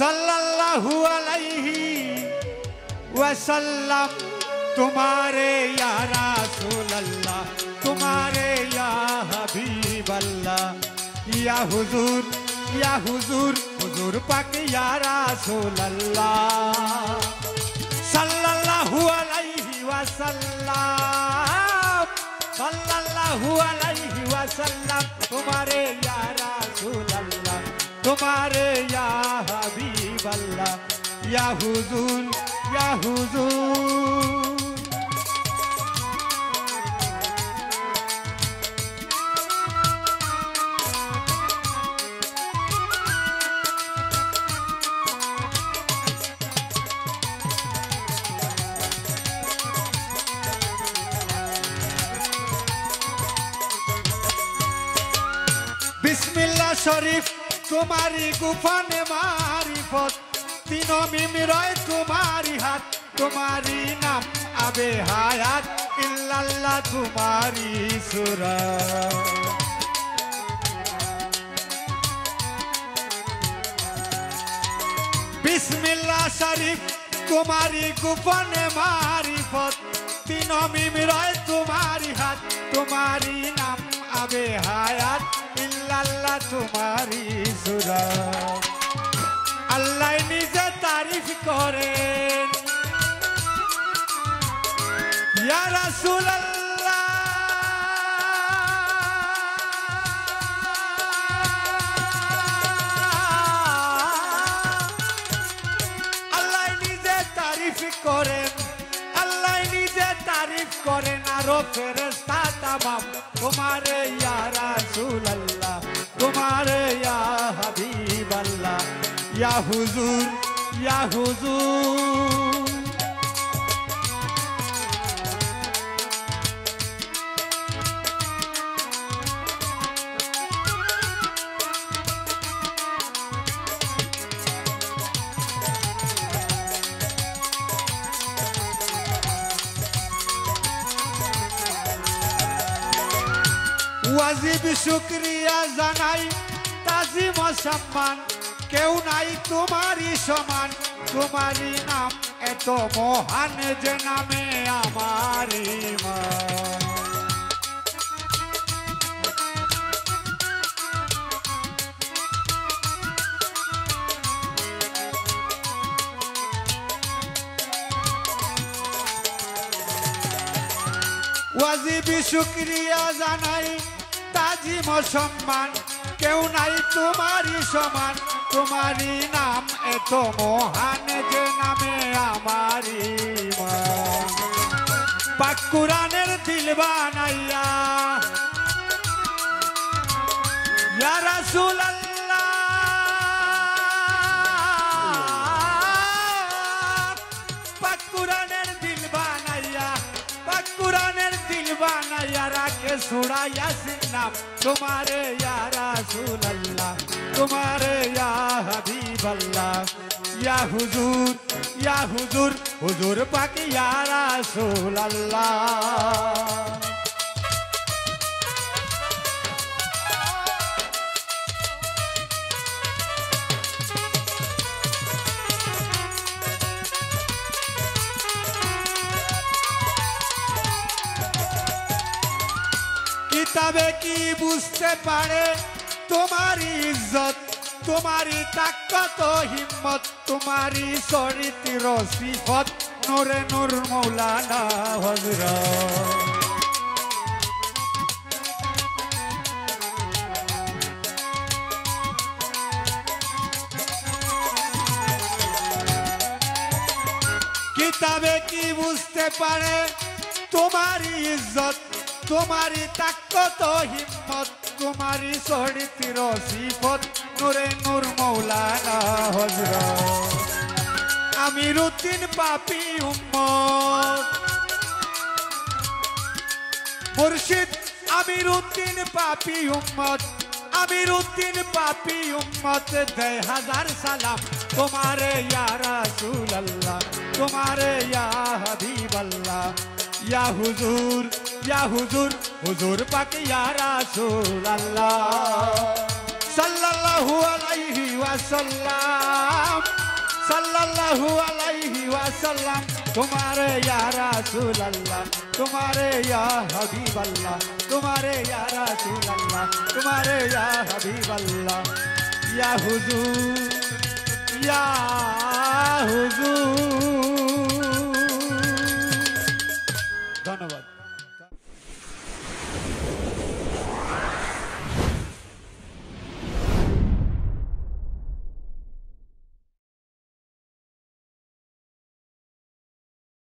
सल्लल्लाहु अलैहि वसल्लम तुम्हारे या रसूल अल्लाह तुम्हारे या हबीब अल्लाह या हुजूर हुजूर पाक या रसूल अल्लाह सल्लल्लाहु अलैहि वसल्लम सल्लल्लाहु अलैहि वसल्लम तुम्हारे या रसूल अल्लाह तुम्हारे या हबीब अल्लाह या हुजूर बिस्मिल्लाह शरीफ तुम्हारी गुफान मारिफत तीनों मिमिरोय तुम्हारी हाथ तुम्हारी नाम आबे हयात इल्लल्लाह तुम्हारी सूरत बिस्मिल्लाह शरीफ तुम्हारी गुफान मारिफत तीनों मिमिरोय तुम्हारी हाथ तुम्हारी नाम आबे हयात इल्लल्लाह तुम्हारी सूरत अल्लाह निजे तारीफ करें या रसूल अल्लाह अल्लाह निजे तारीफ करें आरो फेरेस्ता तमाम तुम्हारे या रसूल अल्लाह तुम्हारे या हबीब अल्लाह या हुजूर वाजिब शुक्रिया जानाई ताजिम सम्मान क्यों नाई तुम्हारी समान तुम्हारी नाम एतो महान जे नामे आमारी मान वाजिब शुक्रिया जानाई ताजिम सम्मान क्यों नाई तुम्हारी समान तुम्हारी नाम एतो महान जे नामे आमारी मान पाक कुरानेर दिल बानाइया या रसूल अल्लाह पाक कुरानेर दिल बानाइया राखे सुरा यासीन नाम तुम्हारे या रसूल अल्लाह तुम्हारे या हबीब अल्लाह या हुजूर पाक या रसूल अल्लाह किताबे की बुझते पारे तुम्हारी इज्जत तुम्हारी ताकत हिम्मत तुम्हारी चरित्र सिफत नूरे नूर मौलाना हजरत किताबे की बुझते पारे तुम्हारी इज्जत तुम्हारी ताकत हिम्मत तुम्हारी चरित्र सिफत नूरे नूर मौलाना हजरत आमिरुद्दीन पापी उम्मत मुर्शिद आमिरुद्दीन पापी उम्मत दे हजार सलाम तुम्हारे या रसूल अल्लाह तुम्हारे या हबीब अल्लाह या हुजूर पाक या रसूल अल्लाह सल्लल्लाहु अलैहि वसल्लम, सल्लल्लाहु अलैहि वसल्लम। तुम्हारे या रसूल अल्लाह, तुम्हारे या हबीब अल्लाह, तुम्हारे या रसूल अल्लाह, तुम्हारे या हबीब अल्लाह, या हुजूर, या हुजूर। धन्यवाद।